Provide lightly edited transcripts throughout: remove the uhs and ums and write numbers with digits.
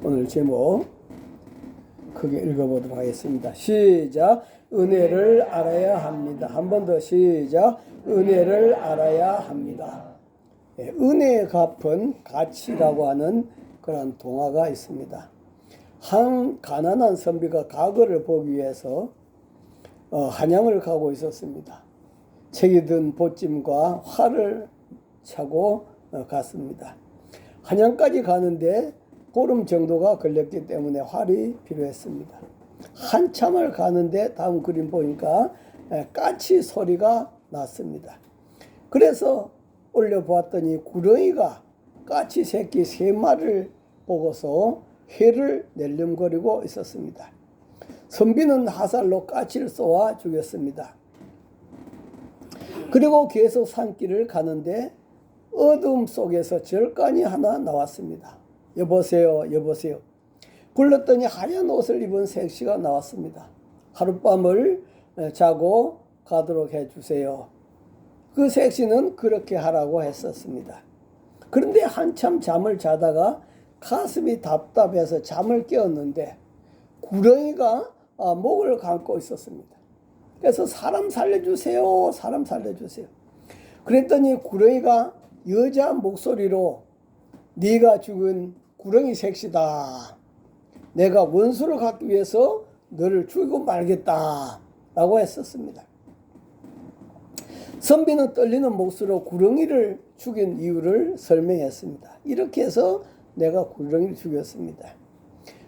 오늘 제목 크게 읽어보도록 하겠습니다. 시작. 은혜를 알아야 합니다. 한 번 더 시작. 은혜를 알아야 합니다. 은혜의 값은 가치라고 하는 그런 동화가 있습니다. 한 가난한 선비가 과거를 보기 위해서 한양을 가고 있었습니다. 책이 든 보찜과 활을 차고 갔습니다. 한양까지 가는데 보름 정도가 걸렸기 때문에 활이 필요했습니다. 한참을 가는데 다음 그림 보니까 까치 소리가 났습니다. 그래서 올려보았더니 구렁이가 까치 새끼 3마리를 보고서 회를 낼름거리고 있었습니다. 선비는 화살로 까치를 쏘아 죽였습니다. 그리고 계속 산길을 가는데 어둠 속에서 절간이 하나 나왔습니다. 여보세요, 여보세요. 불렀더니 하얀 옷을 입은 색시가 나왔습니다. 하룻밤을 자고 가도록 해주세요. 그 색시는 그렇게 하라고 했었습니다. 그런데 한참 잠을 자다가 가슴이 답답해서 잠을 깨었는데 구렁이가 목을 감고 있었습니다. 그래서 사람 살려주세요, 사람 살려주세요. 그랬더니 구렁이가 여자 목소리로 네가 죽은 구렁이 색시다. 내가 원수를 갖기 위해서 너를 죽이고 말겠다 라고 했었습니다. 선비는 떨리는 목소리로 구렁이를 죽인 이유를 설명했습니다. 이렇게 해서 내가 구렁이를 죽였습니다.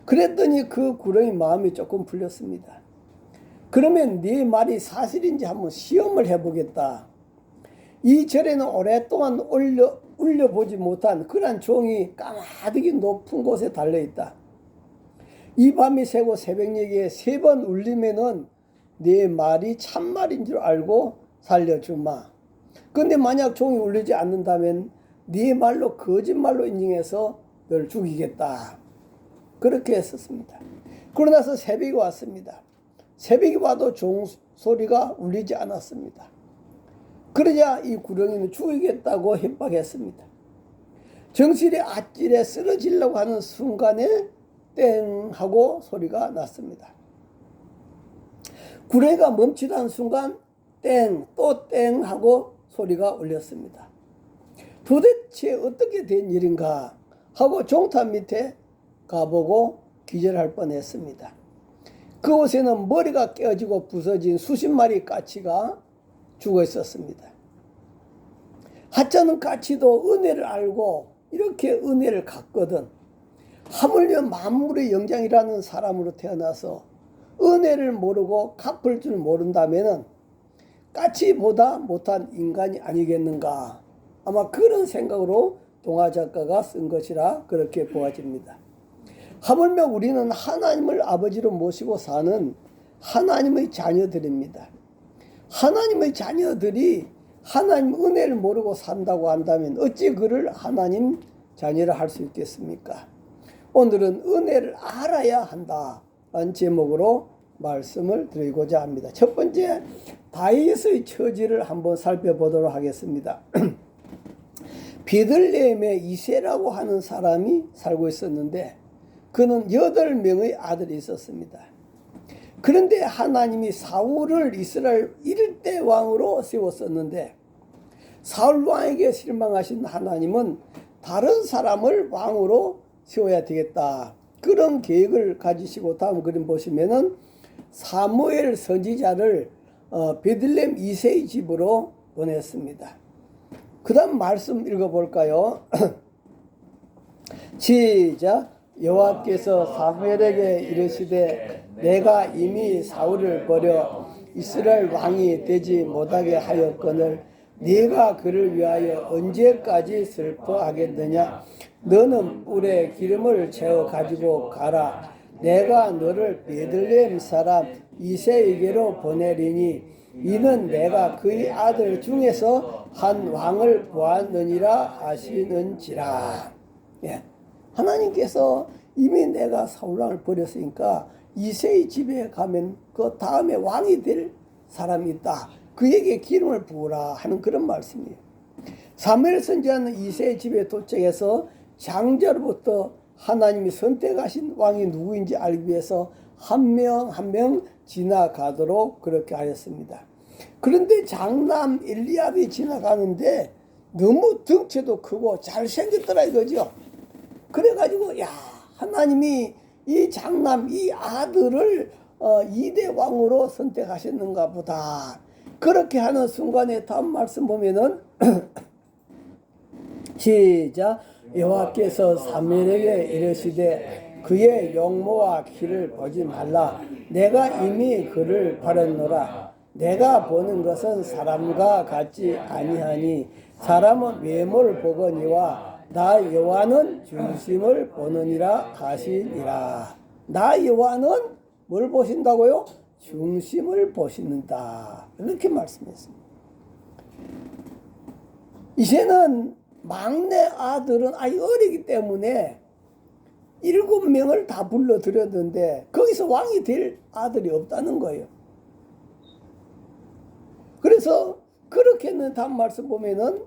그랬더니 그 구렁이 마음이 조금 풀렸습니다. 그러면 네 말이 사실인지 한번 시험을 해보겠다. 이 절에는 오랫동안 울려보지 못한 그런 종이 까마득이 높은 곳에 달려있다. 이 밤이 새고 새벽녘에 3번 울리면은 네 말이 참말인 줄 알고 살려주마. 근데 만약 종이 울리지 않는다면 네 말로 거짓말로 인정해서 널 죽이겠다. 그렇게 했었습니다. 그러고 나서 새벽이 왔습니다. 새벽이 와도 종 소리가 울리지 않았습니다. 그러자 이 구렁이는 죽이겠다고 협박했습니다. 정신이 아찔해 쓰러지려고 하는 순간에 땡 하고 소리가 났습니다. 구렁이가 멈추던 순간 땡 또 땡 하고 소리가 울렸습니다. 도대체 어떻게 된 일인가 하고 종탑 밑에 가보고 기절할 뻔했습니다. 그곳에는 머리가 깨어지고 부서진 수십 마리 까치가 죽어 있었습니다. 하찮은 까치도 은혜를 알고 이렇게 은혜를 갚거든. 하물며 만물의 영장이라는 사람으로 태어나서 은혜를 모르고 갚을 줄 모른다면 까치보다 못한 인간이 아니겠는가. 아마 그런 생각으로 동화 작가가 쓴 것이라 그렇게 보아집니다. 하물며 우리는 하나님을 아버지로 모시고 사는 하나님의 자녀들입니다. 하나님의 자녀들이 하나님 은혜를 모르고 산다고 한다면 어찌 그를 하나님 자녀라 할 수 있겠습니까? 오늘은 은혜를 알아야 한다라는 제목으로 말씀을 드리고자 합니다. 첫 번째, 다윗의 처지를 한번 살펴보도록 하겠습니다. 베들레헴에 이새라고 하는 사람이 살고 있었는데 그는 8명의 아들이 있었습니다. 그런데 하나님이 사울을 이스라엘 1대 왕으로 세웠었는데 사울 왕에게 실망하신 하나님은 다른 사람을 왕으로 세워야 되겠다. 그런 계획을 가지시고 다음 그림 보시면은 사무엘 선지자를 베들레헴 이새의 집으로 보냈습니다. 그 다음 말씀 읽어볼까요? 시작. 여호와께서 사무엘에게 이르시되 내가 이미 사울을 버려 이스라엘 왕이 되지 못하게 하였거늘 네가 그를 위하여 언제까지 슬퍼하겠느냐. 너는 뿔에 기름을 채워 가지고 가라. 내가 너를 베들레헴 사람 이새에게로 보내리니 이는 내가 그의 아들 중에서 한 왕을 보았느니라 하시는지라. 예. 하나님께서 이미 내가 사울왕을 버렸으니까 이새의 집에 가면 그 다음에 왕이 될 사람이 있다. 그에게 기름을 부으라 하는 그런 말씀이에요. 사무엘 선지자는 이새의 집에 도착해서 장자로부터 하나님이 선택하신 왕이 누구인지 알기 위해서 한 명 한 명 지나가도록 그렇게 하였습니다. 그런데 장남 엘리압이 지나가는데 너무 덩치도 크고 잘생겼더라 이거죠. 그래가지고 야, 하나님이 이 장남 이 아들을 2대 왕으로 선택하셨는가 보다. 그렇게 하는 순간에 다음 말씀 보면은 시작. 여호와께서 사무엘에게 이르시되 그의 용모와 키를 보지 말라. 내가 이미 그를 바랐노라. 내가 보는 것은 사람과 같지 아니하니 사람은 외모를 보거니와 나 여호와는 중심을 보느니라 하시니라. 나 여호와는 뭘 보신다고요? 중심을 보시는다. 이렇게 말씀했습니다. 이제는 막내 아들은 아직 어리기 때문에 7명을 다 불러들였는데 거기서 왕이 될 아들이 없다는 거예요. 그래서 그렇게는 다음 말씀 보면은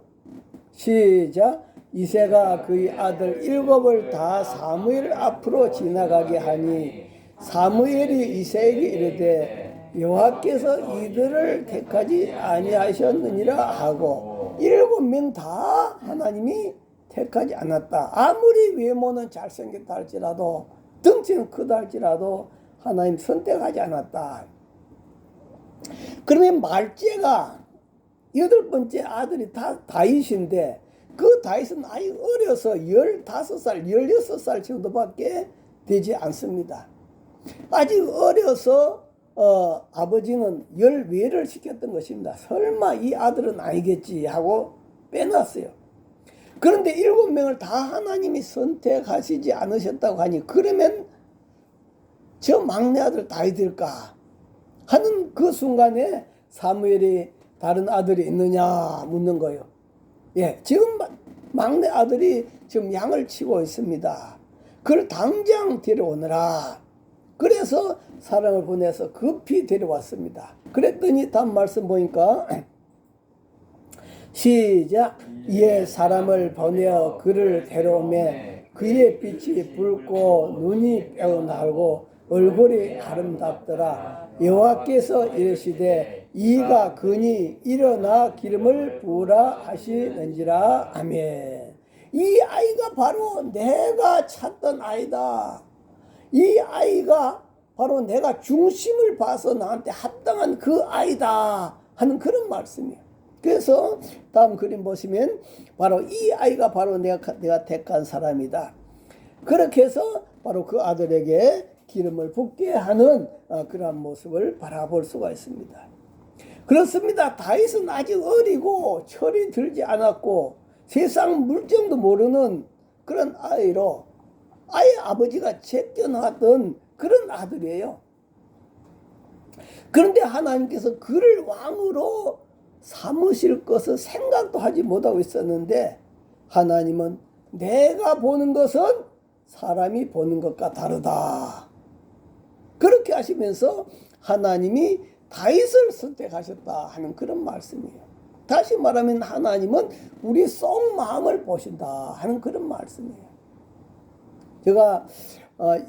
시작. 이새가 그의 아들 7을 다 사무엘 앞으로 지나가게 하니 사무엘이 이새에게 이르되 여호와께서 이들을 택하지 아니하셨느니라 하고 7명 다 하나님이 택하지 않았다. 아무리 외모는 잘생겼다 할지라도 덩치는 크다 할지라도 하나님 선택하지 않았다. 그러면 말제가 8번째 아들이 다윗인데 그 다윗은 아직 어려서 15살, 16살 정도밖에 되지 않습니다. 아직 어려서 아버지는 열외를 시켰던 것입니다. 설마 이 아들은 아니겠지 하고 빼놨어요. 그런데 7명을 다 하나님이 선택하시지 않으셨다고 하니 그러면 저 막내 아들 다윗일까 하는 그 순간에 사무엘이 다른 아들이 있느냐 묻는 거예요. 예, 지금 막내 아들이 지금 양을 치고 있습니다. 그걸 당장 데려오느라. 그래서 사람을 보내서 급히 데려왔습니다. 그랬더니 다음 말씀 보니까 시작. 이에 사람을 보내어 그를 데려오매 그의 빛이 붉고 눈이 빼어나고 얼굴이 아름답더라. 여호와께서 이르시되 이가 그니 일어나 기름을 부으라 하시는지라. 아멘. 이 아이가 바로 내가 찾던 아이다. 이 아이가 바로 내가 중심을 봐서 나한테 합당한 그 아이다 하는 그런 말씀이에요. 그래서 다음 그림 보시면 바로 이 아이가 바로 내가 택한 사람이다. 그렇게 해서 바로 그 아들에게 기름을 붓게 하는 그러한 모습을 바라볼 수가 있습니다. 그렇습니다. 다윗은 아직 어리고 철이 들지 않았고 세상 물정도 모르는 그런 아이로 아예 아버지가 제껴놨던 그런 아들이에요. 그런데 하나님께서 그를 왕으로 삼으실 것을 생각도 하지 못하고 있었는데 하나님은 내가 보는 것은 사람이 보는 것과 다르다. 그렇게 하시면서 하나님이 다윗을 선택하셨다 하는 그런 말씀이에요. 다시 말하면 하나님은 우리 속마음을 보신다 하는 그런 말씀이에요. 제가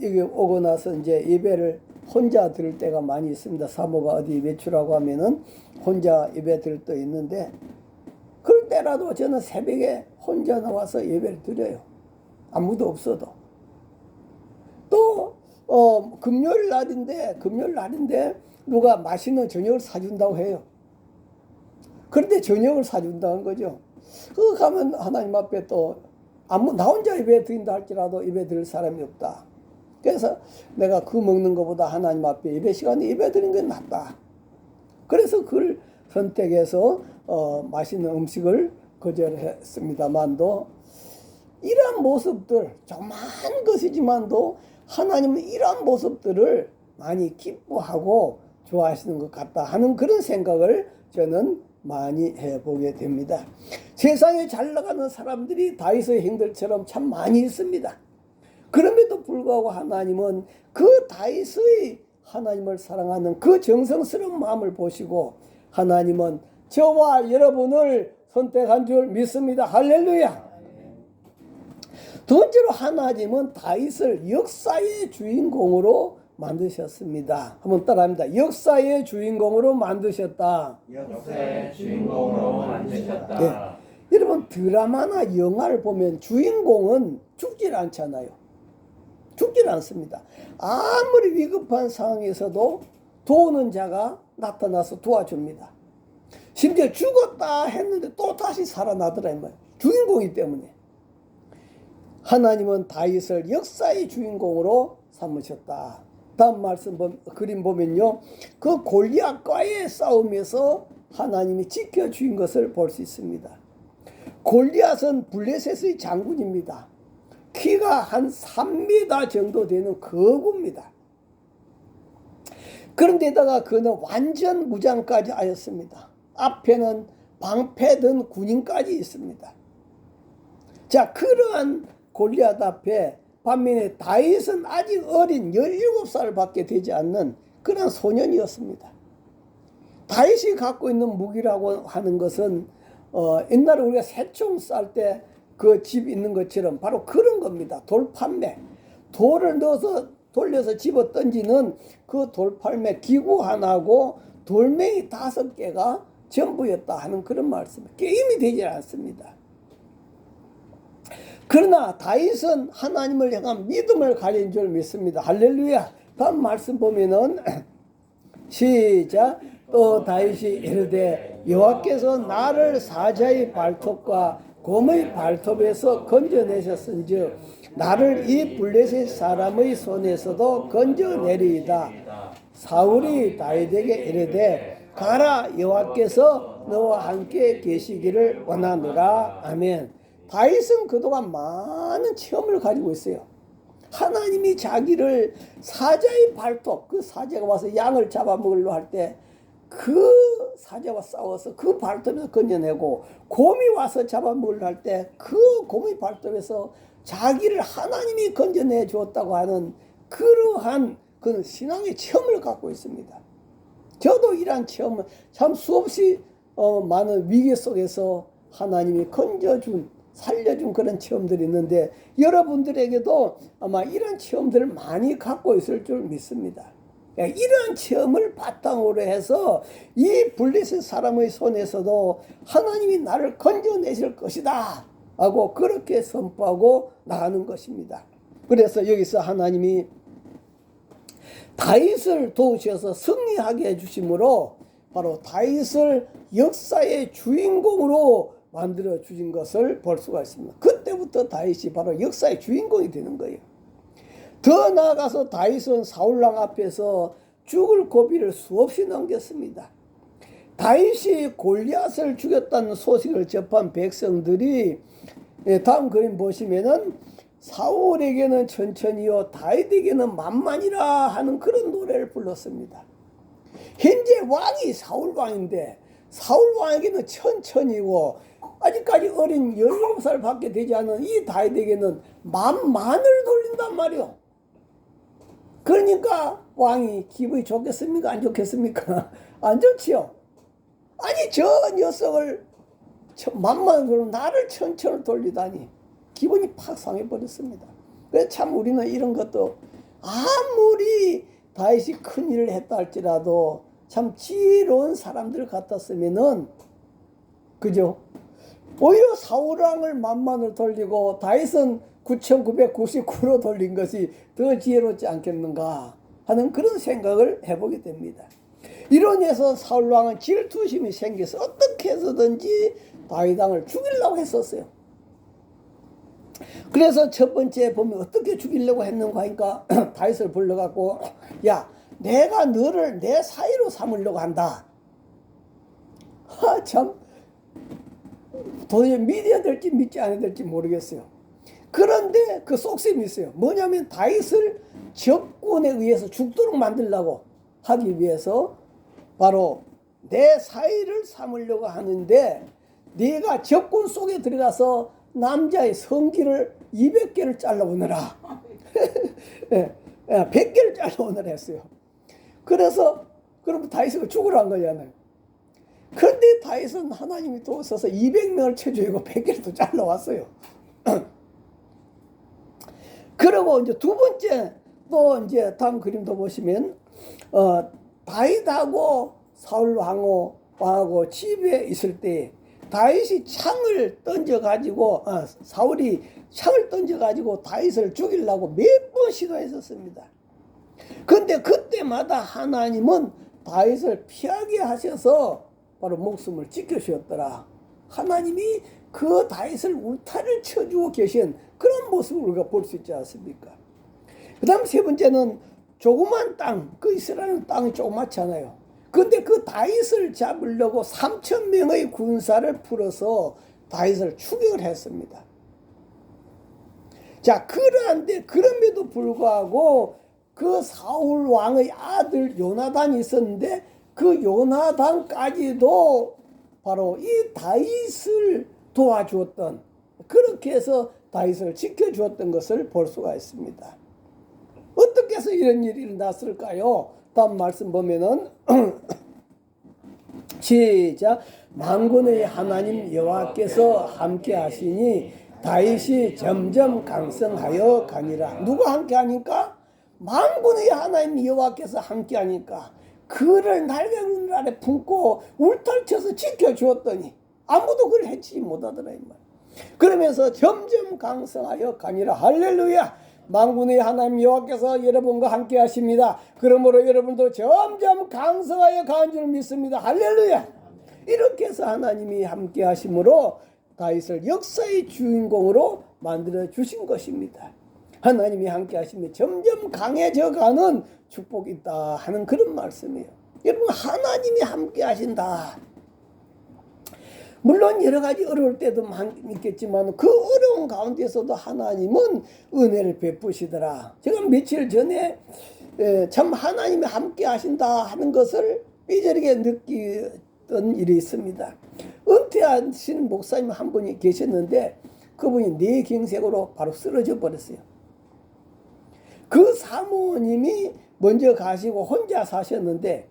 여기 오고 나서 이제 예배를 혼자 드릴 때가 많이 있습니다. 사모가 어디 외출하고 하면은 혼자 예배 드릴 때 있는데 그럴 때라도 저는 새벽에 혼자 나와서 예배를 드려요. 아무도 없어도. 또 금요일 날인데 누가 맛있는 저녁을 사준다고 해요. 그런데 저녁을 사준다는 거죠. 그 가면 하나님 앞에 또 나 혼자 예배 드린다 할지라도 예배 드릴 사람이 없다. 그래서 내가 그 먹는 것보다 하나님 앞에 예배 시간에 예배 드리는 게 낫다. 그래서 그걸 선택해서 맛있는 음식을 거절했습니다만도 이러한 모습들 조그만 것이지만도 하나님은 이러한 모습들을 많이 기뻐하고 좋아하시는 것 같다 하는 그런 생각을 저는 많이 해보게 됩니다. 세상에 잘 나가는 사람들이 다윗의 행들처럼 참 많이 있습니다. 그럼에도 불구하고 하나님은 그 다윗의 하나님을 사랑하는 그 정성스러운 마음을 보시고 하나님은 저와 여러분을 선택한 줄 믿습니다. 할렐루야. 두 번째로 하나님은 다윗을 역사의 주인공으로 만드셨습니다. 한번 따라합니다. 역사의 주인공으로 만드셨다. 역사의 주인공으로 만드셨다. 네. 여러분 드라마나 영화를 보면 주인공은 죽질 않잖아요. 죽질 않습니다. 아무리 위급한 상황에서도 도우는 자가 나타나서 도와줍니다. 심지어 죽었다 했는데 또 다시 살아나더라 이 말이에요. 주인공이기 때문에. 하나님은 다윗을 역사의 주인공으로 삼으셨다. 다음 말씀 그림 보면요, 그 골리앗과의 싸움에서 하나님이 지켜주신 것을 볼 수 있습니다. 골리앗은 블레셋의 장군입니다. 키가 한 3m 정도 되는 거구입니다. 그런데다가 그는 완전 무장까지 하였습니다. 앞에는 방패든 군인까지 있습니다. 자, 그러한 골리앗 앞에 반면에 다윗은 아직 어린 17살밖에 되지 않는 그런 소년이었습니다. 다윗이 갖고 있는 무기라고 하는 것은 옛날에 우리가 새총 쌀 때 그 집 있는 것처럼 바로 그런 겁니다. 돌판매. 돌을 넣어서 돌려서 집어 던지는 그 돌팔매 기구 하나고 돌멩이 5개가 전부였다 하는 그런 말씀. 게임이 되지 않습니다. 그러나 다윗은 하나님을 향한 믿음을 가진 줄 믿습니다. 할렐루야. 다음 말씀 보면은 시작. 또 다윗이 이르되 여호와께서 나를 사자의 발톱과 곰의 발톱에서 건져내셨은즉 나를 이 블레셋 사람의 손에서도 건져내리이다. 사울이 다윗에게 이르되 가라, 여호와께서 너와 함께 계시기를 원하노라. 아멘. 다윗은 그동안 많은 체험을 가지고 있어요. 하나님이 자기를 사자의 발톱, 그 사자가 와서 양을 잡아먹으려 할 때 그 사자와 싸워서 그 발톱에서 건져내고, 곰이 와서 잡아먹으려 할 때 그 곰의 발톱에서 자기를 하나님이 건져내 주었다고 하는 그러한 그 신앙의 체험을 갖고 있습니다. 저도 이러한 체험을 참 수없이 많은 위기 속에서 하나님이 건져준, 살려준 그런 체험들이 있는데 여러분들에게도 아마 이런 체험들을 많이 갖고 있을 줄 믿습니다. 이런 체험을 바탕으로 해서 이 블레셋 사람의 손에서도 하나님이 나를 건져내실 것이다 하고 그렇게 선포하고 나가는 것입니다. 그래서 여기서 하나님이 다윗을 도우셔서 승리하게 해주심으로 바로 다윗을 역사의 주인공으로 만들어 주신 것을 볼 수가 있습니다. 그때부터 다윗이 바로 역사의 주인공이 되는 거예요. 더 나아가서 다윗은 사울왕 앞에서 죽을 고비를 수없이 넘겼습니다. 다윗이 골리앗을 죽였다는 소식을 접한 백성들이 다음 그림 보시면은 사울에게는 천천히요 다윗에게는 만만이라 하는 그런 노래를 불렀습니다. 현재 왕이 사울왕인데 사울왕에게는 천천히고 아직까지 어린 17살밖에 되지 않은 이 다윗에게는 만만을 돌린단 말이요. 그러니까 왕이 기분이 좋겠습니까? 안 좋겠습니까? 안 좋지요. 아니 저 녀석을 만만을 돌리고 나를 천천히 돌리다니 기분이 팍 상해버렸습니다. 그래서 참 우리는 이런 것도 아무리 다윗이 큰 일을 했다 할지라도 참 지혜로운 사람들 같았으면은 그죠? 오히려 사울왕을 만만을 돌리고 다윗은 9,999로 돌린 것이 더 지혜롭지 않겠는가 하는 그런 생각을 해보게 됩니다. 이로 인해서 사울왕은 질투심이 생겨서 어떻게 해서든지 다윗왕을 죽이려고 했었어요. 그래서 첫 번째 보면 어떻게 죽이려고 했는가 하니까 다윗을 불러갖고 야, 내가 너를 내 사이로 삼으려고 한다. 참 도저히 믿어야 될지 믿지 않아야 될지 모르겠어요. 그런데 그 속셈이 있어요. 뭐냐면 다윗을 적군에 의해서 죽도록 만들려고 하기 위해서 바로 내 사이를 삼으려고 하는데 네가 적군 속에 들어가서 남자의 성기를 200개를 잘라오느라 100개를 잘라오느라 했어요. 그래서 그럼 다윗을 죽으러 한 거잖아요. 그런데 다윗은 하나님이 도우셔서 200명을 쳐주고 100개를 또 잘라왔어요. 그리고 이제 두 번째 또 이제 다음 그림도 보시면 다윗하고 사울 왕하고 집에 있을 때 다윗이 창을 던져 가지고 사울이 창을 던져 가지고 다윗을 죽이려고 몇 번 시도했었습니다. 근데 그때마다 하나님은 다윗을 피하게 하셔서 바로 목숨을 지켜주셨더라. 하나님이 그 다윗을 울타리를 쳐주고 계신 그런 모습을 우리가 볼 수 있지 않습니까? 그 다음 세 번째는 조그만 땅, 그 이스라엘 땅이 조그맣잖아요. 근데 그 다윗을 잡으려고 3,000명의 군사를 풀어서 다윗을 추격을 했습니다. 자, 그럼에도 불구하고 그 사울 왕의 아들 요나단이 있었는데 그 요나단까지도 바로 이 다윗을 도와주었던, 그렇게 해서 다윗을 지켜주었던 것을 볼 수가 있습니다. 어떻게 해서 이런 일이 일어났을까요? 다음 말씀 보면은 시작. 만군의 하나님 여호와께서 함께 하시니 다윗이 점점 강성하여 가니라. 누가 함께 하니까? 만군의 하나님 여호와께서 함께 하니까 그를 날개를 아래 품고 울타리쳐서 지켜주었더니 아무도 그를 해치지 못하더라 이 말. 그러면서 점점 강성하여 가니라. 할렐루야. 만군의 하나님 여호와께서 여러분과 함께 하십니다. 그러므로 여러분도 점점 강성하여 가는 줄 믿습니다. 할렐루야. 이렇게 해서 하나님이 함께 하심으로 다윗을 역사의 주인공으로 만들어 주신 것입니다. 하나님이 함께 하시면 점점 강해져 가는 축복이 있다 하는 그런 말씀이에요. 여러분, 하나님이 함께 하신다. 물론 여러 가지 어려울 때도 있겠지만 그 어려운 가운데서도 하나님은 은혜를 베푸시더라. 제가 며칠 전에 참 하나님이 함께 하신다 하는 것을 삐저리게 느끼던 일이 있습니다. 은퇴하신 목사님 한 분이 계셨는데 그분이 뇌경색으로 바로 쓰러져 버렸어요. 그 사모님이 먼저 가시고 혼자 사셨는데,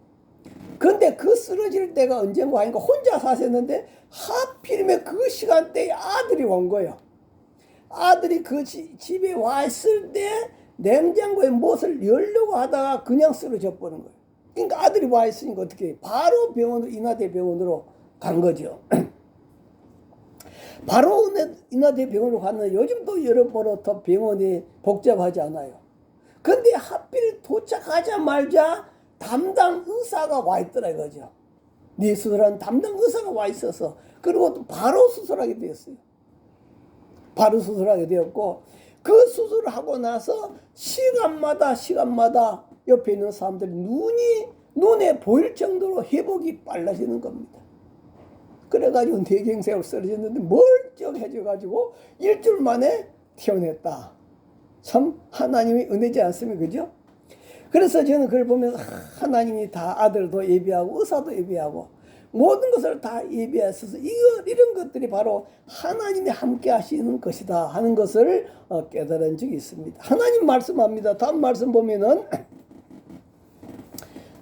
근데 그 쓰러질 때가 언젠가 하니까 혼자 사셨는데 하필이면 그 시간대에 아들이 온 거예요. 아들이 그 집에 와 있을 때 냉장고에 무엇을 열려고 하다가 그냥 쓰러져 버린 거예요. 그러니까 아들이 와 있으니까 어떻게 해요? 바로 병원으로, 인하대 병원으로 간 거죠. 바로 인하대 병원으로 갔는데 요즘도 여러모로 더 병원이 복잡하지 않아요. 근데 하필 도착하자마자 담당 의사가 와 있더라 이거죠. 네 수술한 담당 의사가 와 있어서, 그리고 또 바로 수술하게 되었어요. 바로 수술하게 되었고, 그 수술을 하고 나서 시간마다 옆에 있는 사람들이 눈에 보일 정도로 회복이 빨라지는 겁니다. 그래가지고 뇌경색으로 쓰러졌는데 멀쩡해져가지고 일주일 만에 퇴원했다. 참 하나님이 은혜지 않습니까? 그죠? 그래서 저는 그걸 보면서 하나님이 다 아들도 예비하고 의사도 예비하고 모든 것을 다 예비했어서 이런 것들이 바로 하나님이 함께 하시는 것이다 하는 것을 깨달은 적이 있습니다. 하나님 말씀합니다. 다음 말씀 보면은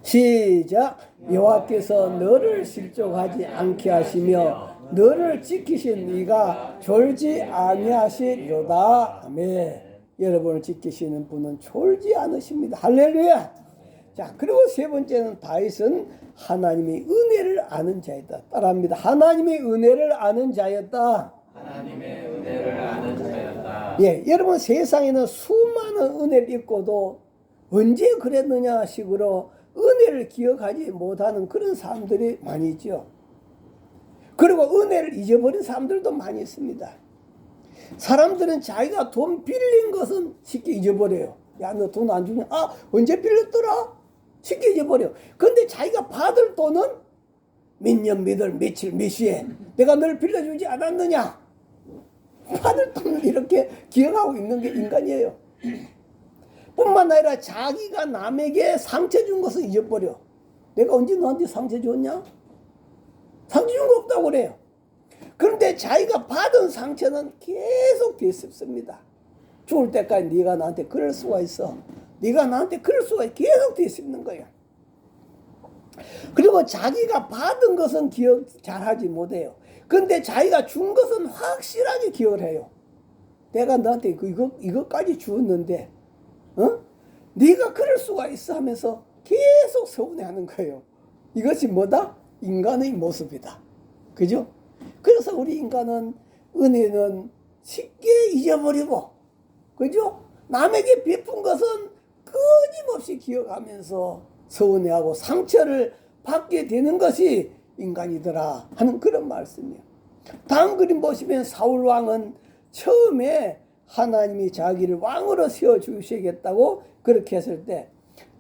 시작. 여호와께서 너를 실족하지 않게 하시며 너를 지키신 이가 졸지 아니하시리로다. 아멘. 여러분을 지키시는 분은 졸지 않으십니다. 할렐루야. 자, 그리고 세 번째는 다윗은 하나님의 은혜를 아는 자였다. 따라합니다. 하나님의 은혜를 아는 자였다. 하나님의 은혜를 아는 자였다. 예, 여러분, 세상에는 수많은 은혜를 입고도 언제 그랬느냐 식으로 은혜를 기억하지 못하는 그런 사람들이 많이 있죠. 그리고 은혜를 잊어버린 사람들도 많이 있습니다. 사람들은 자기가 돈 빌린 것은 쉽게 잊어버려요. 야, 너 돈 안 주냐? 아, 언제 빌렸더라? 쉽게 잊어버려. 근데 자기가 받을 돈은 몇 년, 몇 월, 며칠, 몇 시에 내가 널 빌려주지 않았느냐? 받을 돈을 이렇게 기억하고 있는 게 인간이에요. 뿐만 아니라 자기가 남에게 상처 준 것을 잊어버려. 내가 언제 너한테 상처 줬냐? 상처 준 거 없다고 그래요. 그런데 자기가 받은 상처는 계속 되씹습니다. 죽을 때까지 네가 나한테 그럴 수가 있어. 네가 나한테 그럴 수가 있어. 계속 되씹는 거야. 그리고 자기가 받은 것은 기억 잘하지 못해요. 근데 자기가 준 것은 확실하게 기억을 해요. 내가 너한테 이것까지 주었는데 네가 그럴 수가 있어 하면서 계속 서운해하는 거예요. 이것이 뭐다? 인간의 모습이다. 그죠? 그래서 우리 인간은 은혜는 쉽게 잊어버리고, 그죠? 남에게 베푼 것은 끊임없이 기억하면서 서운해하고 상처를 받게 되는 것이 인간이더라 하는 그런 말씀이에요. 다음 그림 보시면 사울 왕은 처음에 하나님이 자기를 왕으로 세워주시겠다고 그렇게 했을 때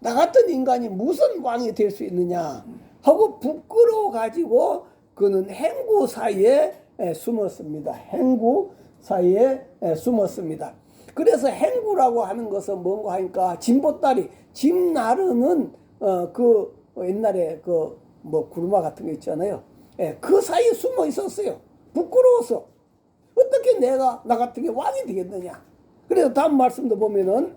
나 같은 인간이 무슨 왕이 될 수 있느냐 하고 부끄러워 가지고 그는 행구 사이에 숨었습니다. 행구 사이에 숨었습니다. 그래서 행구라고 하는 것은 뭔가 하니까 짐보따리, 짐 나르는 그 옛날에 그 뭐 구르마 같은 거 있잖아요. 그 사이에 숨어 있었어요. 부끄러워서 어떻게 나 같은 게 왕이 되겠느냐. 그래서 다음 말씀도 보면은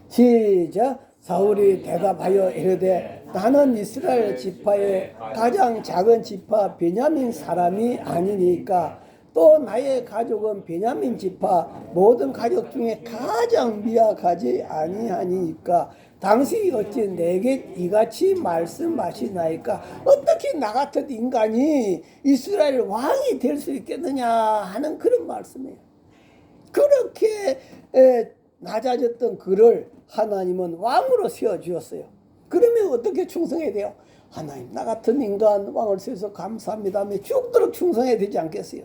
시작. 사울이 대답하여 이르되 나는 이스라엘 지파의 가장 작은 지파 베냐민 사람이 아니니까 또 나의 가족은 베냐민 지파 모든 가족 중에 가장 미약하지 아니하니까 당신이 어찌 내게 이같이 말씀하시나이까. 어떻게 나 같은 인간이 이스라엘 왕이 될 수 있겠느냐 하는 그런 말씀이에요. 그렇게 낮아졌던 그를 하나님은 왕으로 세워주었어요. 그러면 어떻게 충성해야 돼요? 하나님, 나 같은 인간 왕을 세워서 감사합니다 하며 죽도록 충성해야 되지 않겠어요?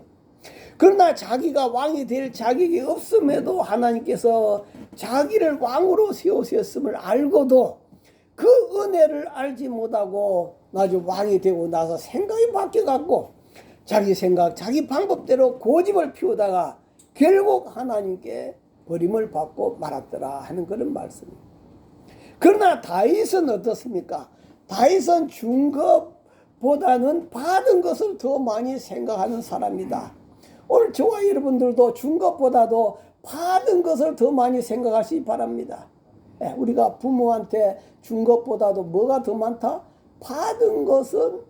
그러나 자기가 왕이 될 자격이 없음에도 하나님께서 자기를 왕으로 세우셨음을 알고도 그 은혜를 알지 못하고 나중에 왕이 되고 나서 생각이 바뀌어갖고 자기 생각, 자기 방법대로 고집을 피우다가 결국 하나님께 버림을 받고 말았더라 하는 그런 말씀입니다. 그러나 다윗은 어떻습니까? 다윗은 준 것보다는 받은 것을 더 많이 생각하는 사람이다. 오늘 저와 여러분들도 준 것보다도 받은 것을 더 많이 생각하시기 바랍니다. 우리가 부모한테 준 것보다도 뭐가 더 많다? 받은 것은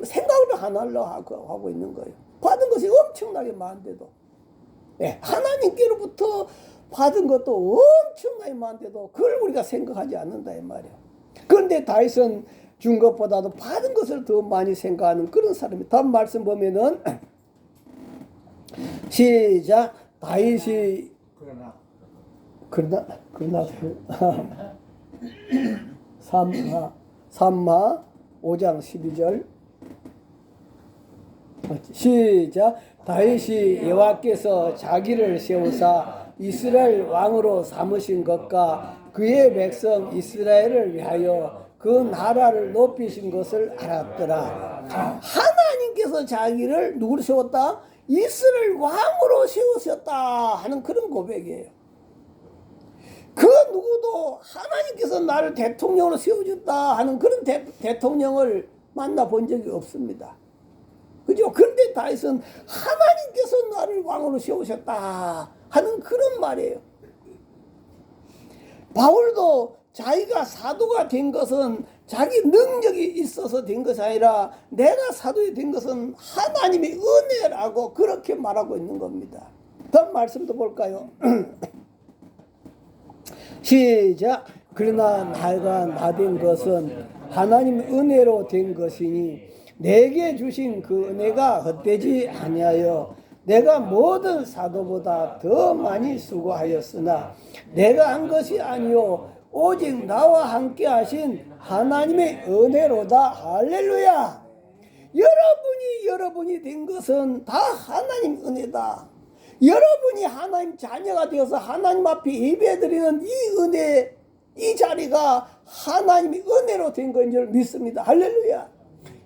생각을 안 하려고 하고 있는 거예요. 받은 것이 엄청나게 많은데도 하나님께로부터 받은 것도 엄청나게 많은데도 그걸 우리가 생각하지 않는다 이 말이에요. 그런데 다윗은 준 것보다도 받은 것을 더 많이 생각하는 그런 사람이. 다음 말씀 보면은 시작. 다윗이 그러나 3마 5장 12절 시작. 다윗이 여호와께서 자기를 세우사 이스라엘 왕으로 삼으신 것과 그의 백성 이스라엘을 위하여 그 나라를 높이신 것을 알았더라. 하나님께서 자기를 누구로 세웠다? 이스라엘 왕으로 세우셨다 하는 그런 고백이에요. 그 누구도 하나님께서 나를 대통령으로 세워줬다 하는 그런 대통령을 만나본 적이 없습니다. 그죠? 그런데 다윗은 하나님께서 나를 왕으로 세우셨다 하는 그런 말이에요. 바울도 자기가 사도가 된 것은 자기 능력이 있어서 된 것이 아니라 내가 사도가 된 것은 하나님의 은혜라고 그렇게 말하고 있는 겁니다. 다음 말씀도 볼까요? 시작. 그러나 내가 나 된 것은 하나님의 은혜로 된 것이니 내게 주신 그 은혜가 헛되지 아니하여 내가 모든 사도보다 더 많이 수고하였으나 내가 한 것이 아니요 오직 나와 함께 하신 하나님의 은혜로다. 할렐루야. 여러분이 된 것은 다 하나님 은혜다. 여러분이 하나님 자녀가 되어서 하나님 앞에 예배드리는 이 은혜, 이 자리가 하나님의 은혜로 된 것인 줄 믿습니다. 할렐루야.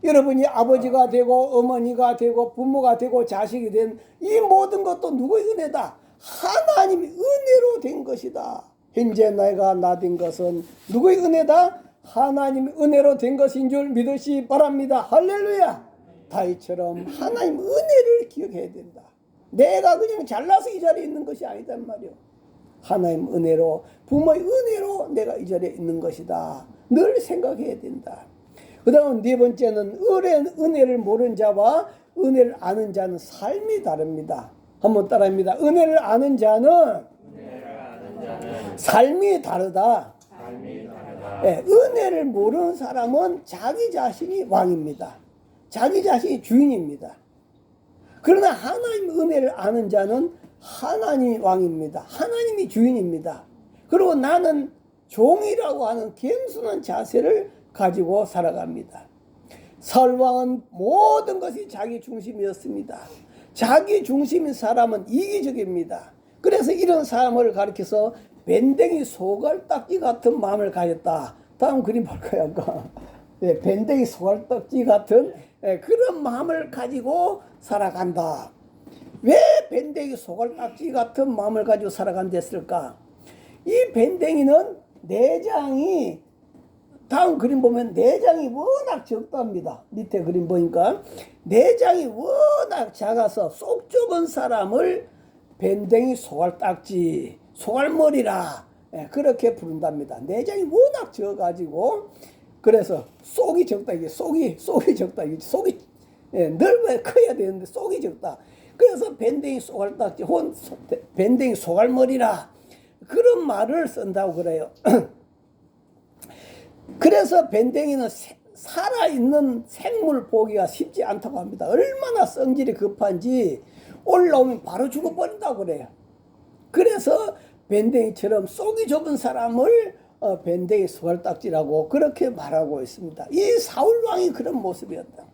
여러분이 아버지가 되고 어머니가 되고 부모가 되고 자식이 된 이 모든 것도 누구의 은혜다? 하나님의 은혜로 된 것이다. 현재 내가 나 된 것은 누구의 은혜다? 하나님의 은혜로 된 것인 줄 믿으시 바랍니다. 할렐루야. 다윗처럼 하나님의 은혜를 기억해야 된다. 내가 그냥 잘나서 이 자리에 있는 것이 아니단 말이요. 하나님 은혜로, 부모의 은혜로 내가 이 자리에 있는 것이다. 늘 생각해야 된다. 그 다음 네 번째는 은혜를 모르는 자와 은혜를 아는 자는 삶이 다릅니다. 한번 따라합니다. 은혜를 아는 자는 삶이 다르다. 예, 은혜를 모르는 사람은 자기 자신이 왕입니다. 자기 자신이 주인입니다. 그러나 하나님 은혜를 아는 자는 하나님이 왕입니다. 하나님이 주인입니다. 그리고 나는 종이라고 하는 겸손한 자세를 가지고 살아갑니다. 사울 왕은 모든 것이 자기 중심이었습니다. 자기 중심인 사람은 이기적입니다. 그래서 이런 사람을 가리켜서 밴댕이 소갈딱지 같은 마음을 가졌다. 다음 그림 볼까요? 네, 밴댕이 소갈딱지 같은 그런 마음을 가지고 살아간다. 왜 밴댕이 소갈딱지 같은 마음을 가지고 살아간댔을까? 이 밴댕이는 내장이, 다음 그림 보면 내장이 워낙 적답니다. 밑에 그림 보니까 내장이 워낙 작아서 속 좁은 사람을 밴댕이 소갈딱지, 소갈머리라 그렇게 부른답니다. 내장이 워낙 적어가지고 그래서 속이 적다. 이게 속이 적다. 이게 속이 넓어야 커야 되는데 속이 적다. 그래서 밴댕이 소갈딱지, 밴댕이 소갈머리라 그런 말을 쓴다고 그래요. 그래서 밴댕이는 살아있는 생물 보기가 쉽지 않다고 합니다. 얼마나 성질이 급한지 올라오면 바로 죽어버린다고 그래요. 그래서 밴댕이처럼 속이 좁은 사람을 밴댕이 소갈딱지라고 그렇게 말하고 있습니다. 이 사울왕이 그런 모습이었다.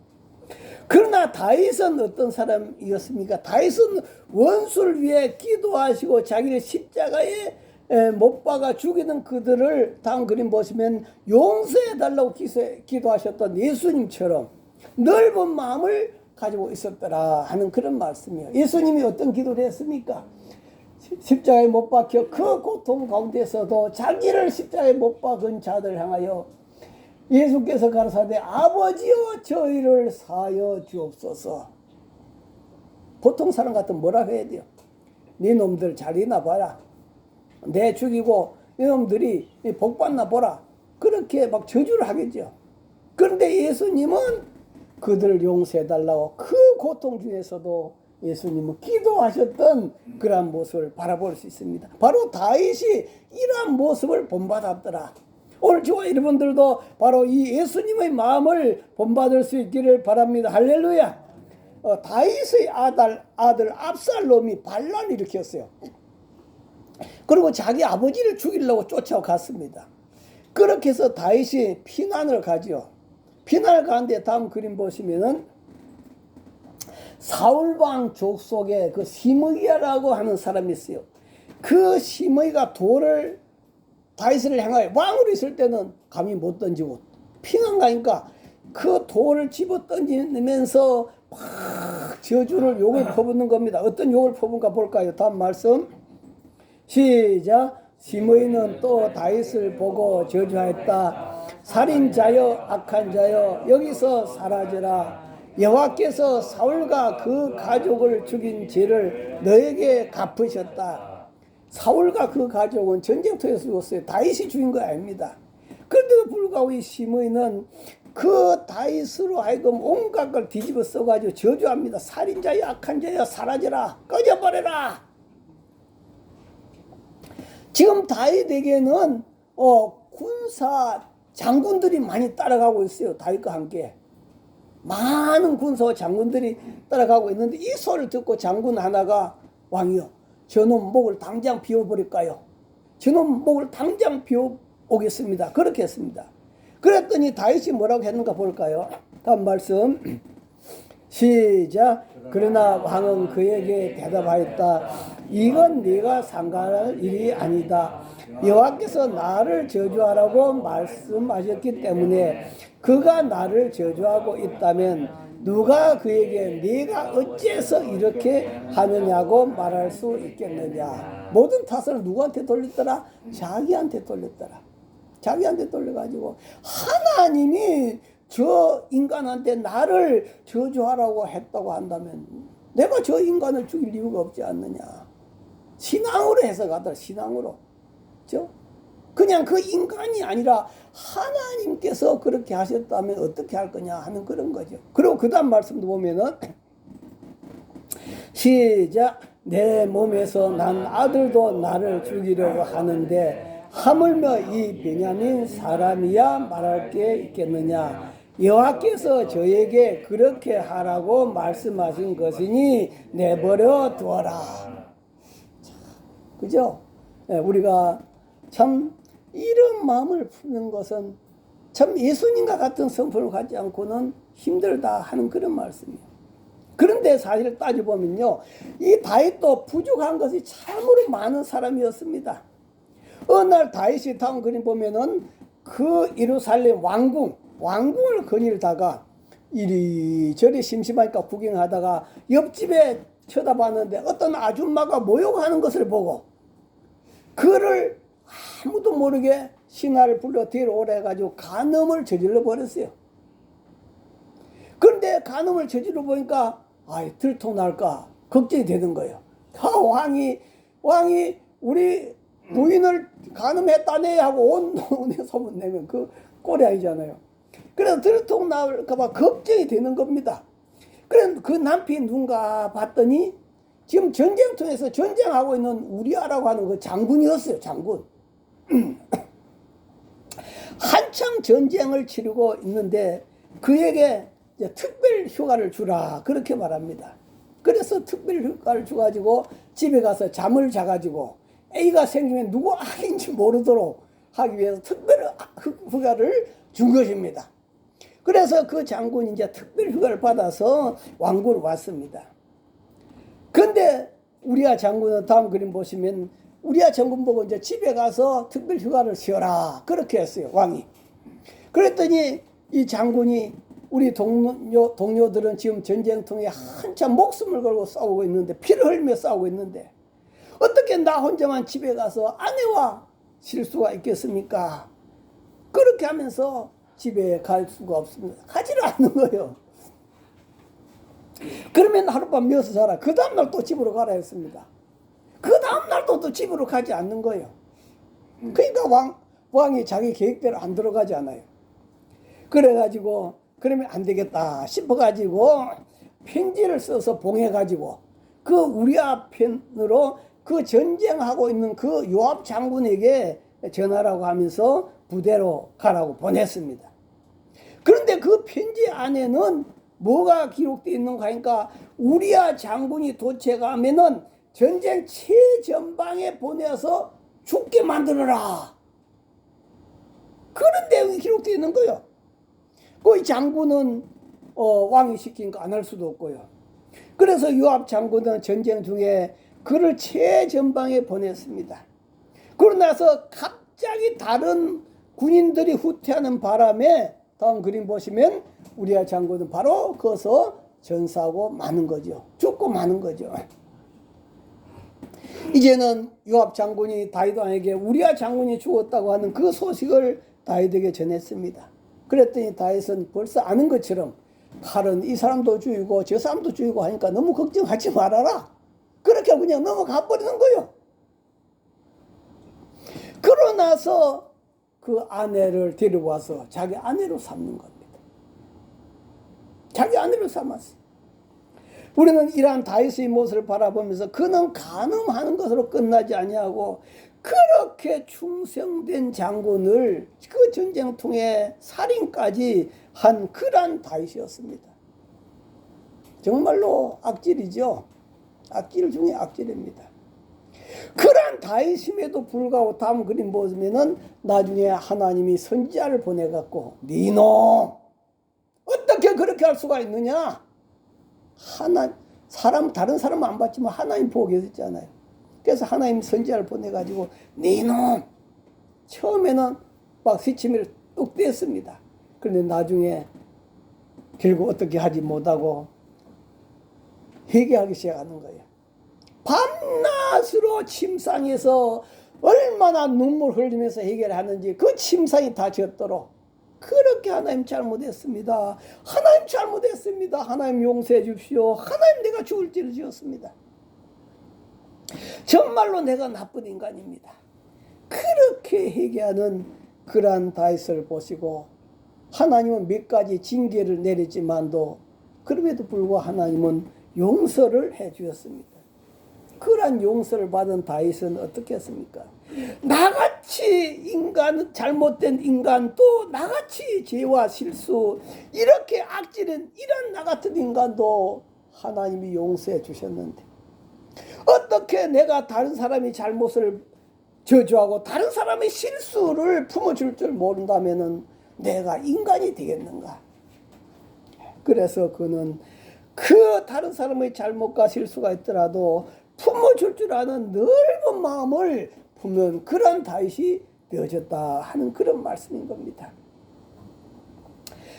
그러나 다윗은 어떤 사람이었습니까? 다윗은 원수를 위해 기도하시고 자기를 십자가에 못 박아 죽이는 그들을 다음 그림 보시면 용서해달라고 기도하셨던 예수님처럼 넓은 마음을 가지고 있었더라 하는 그런 말씀이에요. 예수님이 어떤 기도를 했습니까? 십자가에 못 박혀 그 고통 가운데서도 자기를 십자가에 못 박은 자들 향하여 예수께서 가라사대 아버지여 저희를 사하여 주옵소서. 보통 사람 같으면 뭐라 해야 돼요? 네 놈들 자리나 봐라. 내 죽이고 이놈들이 복받나 보라. 그렇게 막 저주를 하겠죠. 그런데 예수님은 그들을 용서해달라고 그 고통 중에서도 예수님은 기도하셨던 그러한 모습을 바라볼 수 있습니다. 바로 다윗이 이러한 모습을 본받았더라. 오늘 저와 여러분들도 바로 이 예수님의 마음을 본받을 수 있기를 바랍니다. 할렐루야. 다윗의 아들 압살롬이 반란을 일으켰어요. 그리고 자기 아버지를 죽이려고 쫓아갔습니다. 그렇게 해서 다윗이 피난을 가죠. 피난을 가는데 다음 그림 보시면은 사울왕 족속에 그 시므이라고 하는 사람이 있어요. 그 시므이가 돌을 다윗을 향하여 왕으로 있을 때는 감히 못 던지고 피난 가니까 그 돌을 집어 던지면서 막 저주를 욕을 퍼붓는 겁니다. 어떤 욕을 퍼붓는가 볼까요? 다음 말씀 시작. 시므이는 또 다윗을 보고 저주하였다. 살인자여 악한 자여 여기서 사라져라. 여호와께서 사울과 그 가족을 죽인 죄를 너에게 갚으셨다. 사울과 그 가족은 전쟁터에서 죽었어요. 다윗이 죽인 거 아닙니다. 그런데도 불구하고 이 시므이는 그 다윗으로 하여금 온갖 걸 뒤집어 써가지고 저주합니다. 살인자여 악한 자여 사라져라. 꺼져버려라. 지금 다윗에게는 군사 장군들이 많이 따라가고 있어요. 다윗과 함께 많은 군사와 장군들이 따라가고 있는데 이 소리를 듣고 장군 하나가 왕이요, 저놈 목을 당장 비워버릴까요? 저놈 목을 당장 비워오겠습니다. 그렇게 했습니다. 그랬더니 다윗이 뭐라고 했는가 볼까요? 다음 말씀 시작. 그러나 왕은 그에게 대답하였다. 이건 네가 상관할 일이 아니다. 여호와께서 나를 저주하라고 말씀하셨기 때문에 그가 나를 저주하고 있다면 누가 그에게 네가 어째서 이렇게 하느냐고 말할 수 있겠느냐. 모든 탓을 누구한테 돌렸더라? 자기한테 돌렸더라. 자기한테 돌려가지고 하나님이 저 인간한테 나를 저주하라고 했다고 한다면 내가 저 인간을 죽일 이유가 없지 않느냐. 신앙으로 해석하더라. 신앙으로. 그렇죠? 그냥 그 인간이 아니라 하나님께서 그렇게 하셨다면 어떻게 할 거냐 하는 그런 거죠. 그리고 그 다음 말씀도 보면은 시작. 내 몸에서 난 아들도 나를 죽이려고 하는데 하물며 이 베냐민 사람이야 말할 게 있겠느냐. 여호와께서 저에게 그렇게 하라고 말씀하신 것이니 내버려 두어라. 그죠? 우리가 참 이런 마음을 푸는 것은 참 예수님과 같은 성품을 갖지 않고는 힘들다 하는 그런 말씀이에요. 그런데 사실 따져보면요, 이 다윗도 부족한 것이 참으로 많은 사람이었습니다. 어느 날 다윗이 다음 그림 보면은 그 예루살렘 왕궁을 거닐다가 이리저리 심심하니까 구경하다가 옆집에 쳐다봤는데 어떤 아줌마가 모욕하는 것을 보고 그를 아무도 모르게 신하를 불러 데려오라 해가지고 간음을 저질러 버렸어요. 그런데 간음을 저질러 보니까 들통날까 걱정이 되는 거예요. 왕이 우리 부인을 간음했다네 하고 온 동네 소문내면 그 꼴이 아니잖아요. 그래서 들통날까봐 걱정이 되는 겁니다. 그래서 그 남편이 누군가 봤더니 지금 전쟁통에서 전쟁하고 있는 우리아라고 하는 그 장군이었어요. 장군. 한창 전쟁을 치르고 있는데 그에게 특별 휴가를 주라 그렇게 말합니다. 그래서 특별 휴가를 줘가지고 집에 가서 잠을 자가지고 애가 생기면 누구 아인지 모르도록 하기 위해서 특별 휴가를 준 것입니다. 그래서 그 장군이 이제 특별 휴가를 받아서 왕궁으로 왔습니다. 근데 우리아 장군은 다음 그림 보시면 우리아 장군 보고 이제 집에 가서 특별 휴가를 쉬어라 그렇게 했어요. 왕이. 그랬더니 이 장군이 우리 동료들은 지금 전쟁통에 한참 목숨을 걸고 싸우고 있는데 피를 흘리며 싸우고 있는데 어떻게 나 혼자만 집에 가서 아내와 쉴 수가 있겠습니까? 그렇게 하면서 집에 갈 수가 없습니다. 가지를 않는 거예요. 그러면 하룻밤 며서 자라. 그 다음날 또 집으로 가라 했습니다. 그 다음날 또 집으로 가지 않는 거예요. 그러니까 왕이 자기 계획대로 안 들어가지 않아요. 그래가지고 그러면 안 되겠다 싶어가지고 편지를 써서 봉해가지고 그 우리아 편으로 그 전쟁하고 있는 그 요압 장군에게 전하라고 하면서 부대로 가라고 보냈습니다. 그런데 그 편지 안에는 뭐가 기록되어 있는가 하니까 우리아 장군이 도착하면은 전쟁 최전방에 보내서 죽게 만들어라. 그런 내용이 기록되어 있는 거예요. 그 장군은 왕이 시키니까 안 할 수도 없고요. 그래서 요압 장군은 전쟁 중에 그를 최전방에 보냈습니다. 그러고 나서 갑자기 다른 군인들이 후퇴하는 바람에 다음 그림 보시면 우리아 장군은 바로 거기서 전사하고 마는 거죠. 죽고 마는 거죠. 이제는 요압 장군이 다윗 왕에게 우리아 장군이 죽었다고 하는 그 소식을 다윗에게 전했습니다. 그랬더니 다윗은 벌써 아는 것처럼 칼은 이 사람도 죽이고 저 사람도 죽이고 하니까 너무 걱정하지 말아라. 그렇게 그냥 넘어가 버리는 거예요. 그러고 나서 그 아내를 데려와서 자기 아내로 삼는 겁니다. 자기 아내로 삼았어요. 우리는 이러한 다윗의 모습을 바라보면서 그는 간음하는 것으로 끝나지 아니하고 그렇게 충성된 장군을 그 전쟁통에 살인까지 한 그러한 다윗이었습니다. 정말로 악질이죠. 악질 중에 악질입니다. 그러한 다윗임에도 불구하고 다음 그림 보면은 나중에 하나님이 선지자를 보내갖고 니놈 어떻게 그렇게 할 수가 있느냐? 다른 사람은 안 봤지만 하나님 보고 계셨잖아요. 그래서 하나님 선지자를 보내가지고 니놈 처음에는 막 시치미를 뚝 뗐습니다. 그런데 나중에 결국 어떻게 하지 못하고 회개하기 시작하는 거예요. 밤낮으로 침상에서 얼마나 눈물 흘리면서 해결하는지 그 침상이 다 젖도록 그렇게 하나님 잘못했습니다. 하나님 잘못했습니다. 하나님 용서해 주십시오. 하나님 내가 죽을 죄를 지었습니다. 정말로 내가 나쁜 인간입니다. 그렇게 이렇게 회개하는 그러한 다윗을 보시고 하나님은 몇 가지 징계를 내리지만도 그럼에도 불구하고 하나님은 용서를 해 주었습니다. 그러한 용서를 받은 다윗은 어떻게 했습니까? 나같이 인간, 잘못된 인간, 또 나같이 죄와 실수, 이렇게 악질은 이런 나 같은 인간도 하나님이 용서해 주셨는데 어떻게 내가 다른 사람이 잘못을 저주하고 다른 사람의 실수를 품어줄 줄 모른다면은 내가 인간이 되겠는가? 그래서 그는 그 다른 사람의 잘못과 실수가 있더라도 품어줄 줄 아는 넓은 마음을 품는 그런 다윗이 되어졌다 하는 그런 말씀인 겁니다.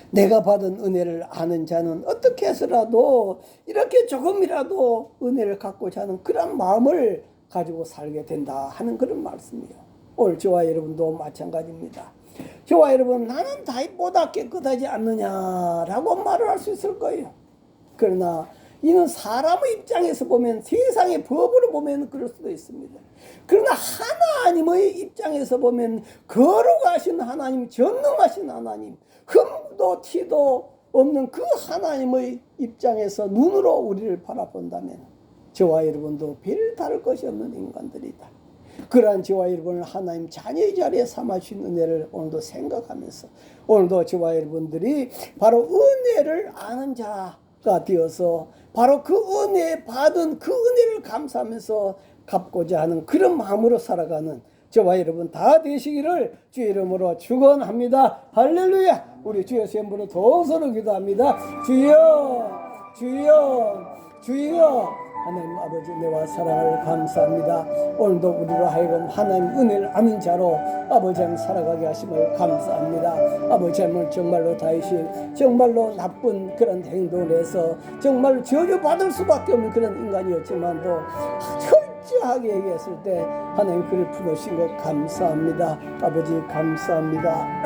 내가 받은 은혜를 아는 자는 어떻게 해서라도 이렇게 조금이라도 은혜를 갖고자 하는 그런 마음을 가지고 살게 된다 하는 그런 말씀이에요. 오늘 저와 여러분도 마찬가지입니다. 저와 여러분, 나는 다윗보다 깨끗하지 않느냐라고 말을 할 수 있을 거예요. 그러나 이는 사람의 입장에서 보면, 세상의 법으로 보면 그럴 수도 있습니다. 그러나 하나님의 입장에서 보면 거룩하신 하나님, 전능하신 하나님, 흠도 티도 없는 그 하나님의 입장에서 눈으로 우리를 바라본다면 저와 여러분도 별 다를 것이 없는 인간들이다. 그러한 저와 여러분을 하나님 자녀의 자리에 삼아주신 은혜를 오늘도 생각하면서 오늘도 저와 여러분들이 바로 은혜를 아는 자가 되어서 바로 그 은혜 받은 그 은혜를 감사하면서 갚고자 하는 그런 마음으로 살아가는 저와 여러분 다 되시기를 주의 이름으로 축원합니다. 할렐루야. 우리 주의 선물로 동서로 기도합니다. 주여 주여 주여. 하나님 아버지, 내와 사랑을 감사합니다. 오늘도 우리로 하여금 하나님 은혜를 아는 자로 아버지 하나님 살아가게 하심을 감사합니다. 아버지 하나님, 정말로 다윗이 정말로 나쁜 그런 행동을 해서 정말로 저주받을 수밖에 없는 그런 인간이었지만도 철저하게 얘기했을 때 하나님 그를 품으신 것 감사합니다. 아버지 감사합니다.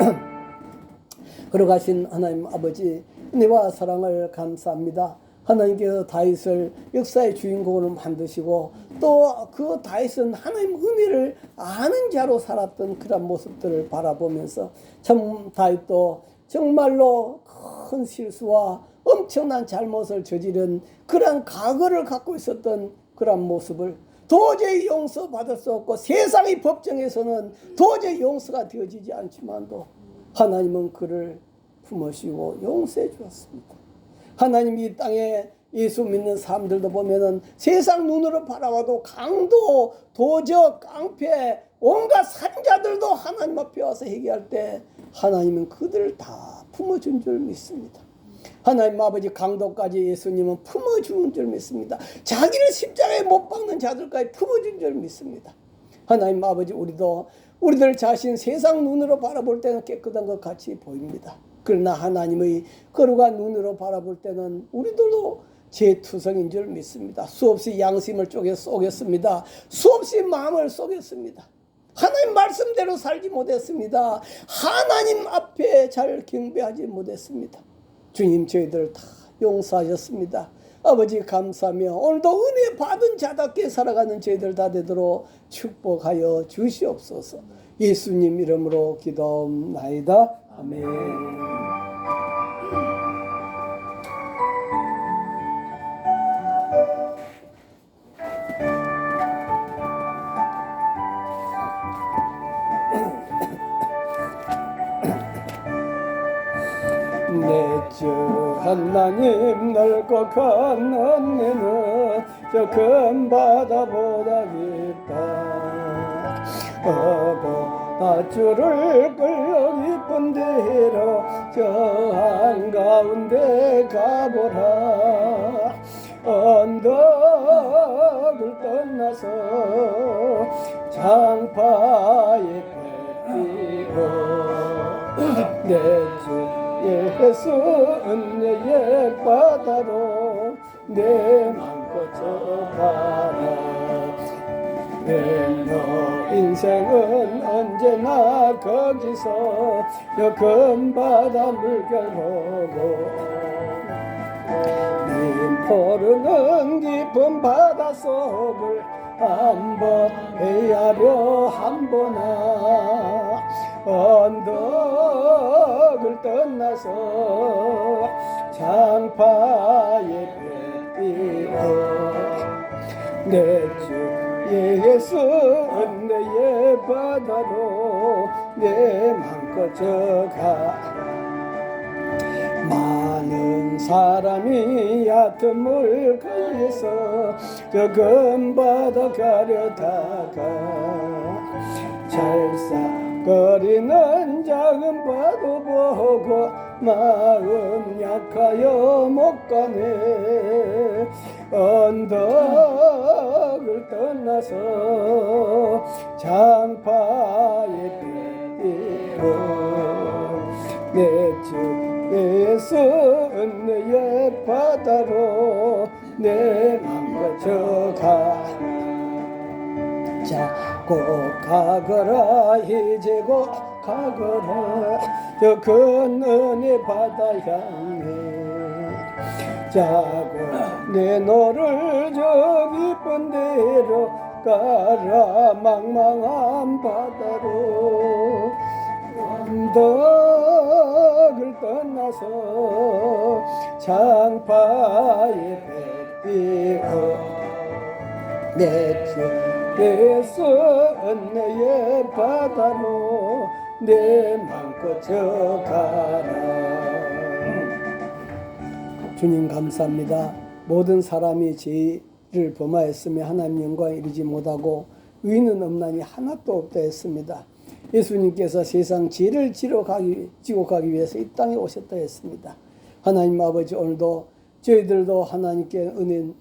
걸어가신 하나님 아버지, 은혜와 사랑을 감사합니다. 하나님께서 다윗을 역사의 주인공으로 만드시고 또 그 다윗은 하나님 은혜를 아는 자로 살았던 그런 모습들을 바라보면서 참 다윗도 정말로 큰 실수와 엄청난 잘못을 저지른 그런 과거를 갖고 있었던 그런 모습을 도저히 용서받을 수 없고 세상의 법정에서는 도저히 용서가 되어지지 않지만도 하나님은 그를 품으시고 용서해 주었습니다. 하나님 이 땅에 예수 믿는 사람들도 보면은 세상 눈으로 바라봐도 강도, 도적, 깡패, 온갖 산자들도 하나님 앞에 와서 얘기할 때 하나님은 그들을 다 품어준 줄 믿습니다. 하나님 아버지, 강도까지 예수님은 품어주는 줄 믿습니다. 자기를 십자가에 못 박는 자들까지 품어준 줄 믿습니다. 하나님 아버지, 우리들 자신 세상 눈으로 바라볼 때는 깨끗한 것 같이 보입니다. 그러나 하나님의 거룩한 눈으로 바라볼 때는 우리들도 죄투성인 줄 믿습니다. 수없이 양심을 쏘겠습니다. 수없이 마음을 쏘겠습니다. 하나님 말씀대로 살지 못했습니다. 하나님 앞에 잘 경배하지 못했습니다. 주님 저희들 다 용서하셨습니다. 아버지 감사하며 오늘도 은혜 받은 자답게 살아가는 저희들 다 되도록 축복하여 주시옵소서. 예수님 이름으로 기도하옵나이다. 아멘. 내 주 하나님 넓고 큰 은혜는 저 큰 바다보다 깊다. 주를 끌려 깊은 데로 저 한가운데 가보라. 언덕을 떠나서 장파에 펴고 내 주 예수 은혜의 바다로 내 맘 꽂혀가라. 너 인생은 언제나 거기서 저 큰 바다 물결 보고 푸르는 깊은 바닷속을 한번 헤아려 한번아 언덕을 떠나서 장파에 배 내 주 예수 은혜의 바다로 내 맘껏 저가 많은 사람이 얕은 물가에서 저 금바다 가려다가 찰싹거리는 작은 파도 보고 마음 약하여 못 가네 언덕을 떠나서 장파에 펴 내 주 예수 은혜의 바다로 내 맘과 저가 자고 가거라 이제 곧 가거라 저 큰 은혜 바다 향해 자고 내 너를 저 깊은 데로 가라 망망한 바다로 언덕을 떠나서 장파에 배 내 주 예수 은혜의 바다로 내 맘껏 저가라. 주님 감사합니다. 모든 사람이 죄를 범하였으며 하나님 영광에 이르지 못하고 의인은 없나니 하나도 없다 했습니다. 예수님께서 세상 죄를 지고 가기 위해서 이 땅에 오셨다 했습니다. 하나님 아버지 오늘도 저희들도 하나님께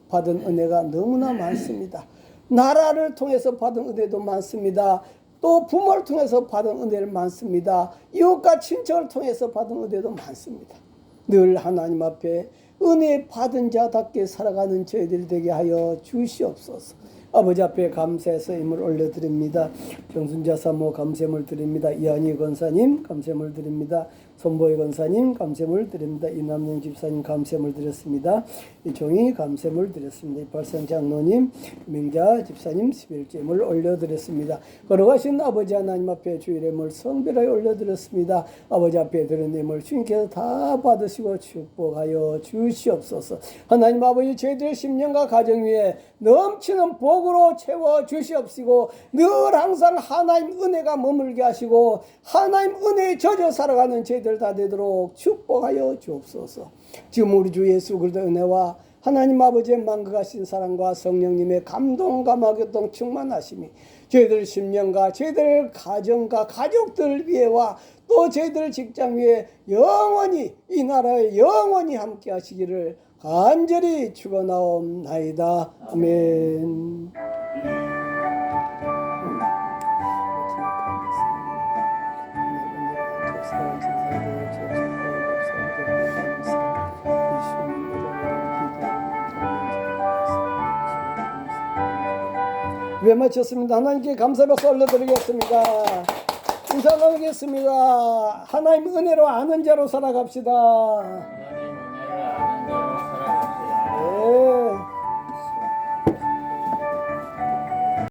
받은 은혜가 너무나 많습니다. 나라를 통해서 받은 은혜도 많습니다. 또 부모를 통해서 받은 은혜를 많습니다. 이웃과 친척을 통해서 받은 은혜도 많습니다. 늘 하나님 앞에 은혜 받은 자답게 살아가는 저희들이 되게 하여 주시옵소서. 아버지 앞에 감사해서 힘을 올려드립니다. 정순자 사모 감사함을 드립니다. 이한희 권사님 감사함을 드립니다. 손보희 권사님 감사함을 드립니다. 이남영 집사님 감사함을 드렸습니다. 이종희 감사함을 드렸습니다. 이발상 장로님, 명자 집사님 11제물 올려드렸습니다. 걸어가신 아버지 하나님 앞에 주의 이름을 성별하여 올려드렸습니다. 아버지 앞에 드린 힘을 주님께서 다 받으시고 축복하여 주시옵소서. 하나님 아버지 저희들의 심령과 가정 위에 넘치는 복으로 채워 주시옵시고 늘 항상 하나님 은혜가 머물게 하시고 하나님 은혜에 젖어 살아가는 저희들 다 되도록 축복하여 주옵소서. 지금 우리 주 예수 그리스도의 은혜와 하나님 아버지의 만극하신 사랑과 성령님의 감동 감화교통 충만하심이 저희들 심령과 저희들 가정과 가족들 위에와 또 저희들 직장 위에 영원히 이 나라에 영원히 함께 하시기를 간절히 축원하옵나이다. 아멘. 왜 마쳤습니다. 하나님께 감사 박수 올려드리겠습니다. 인사 나누겠습니다. 하나님 은혜로 아는 자로 살아갑시다. 하나님 은혜를 아는 자로 살아갑시다. 네.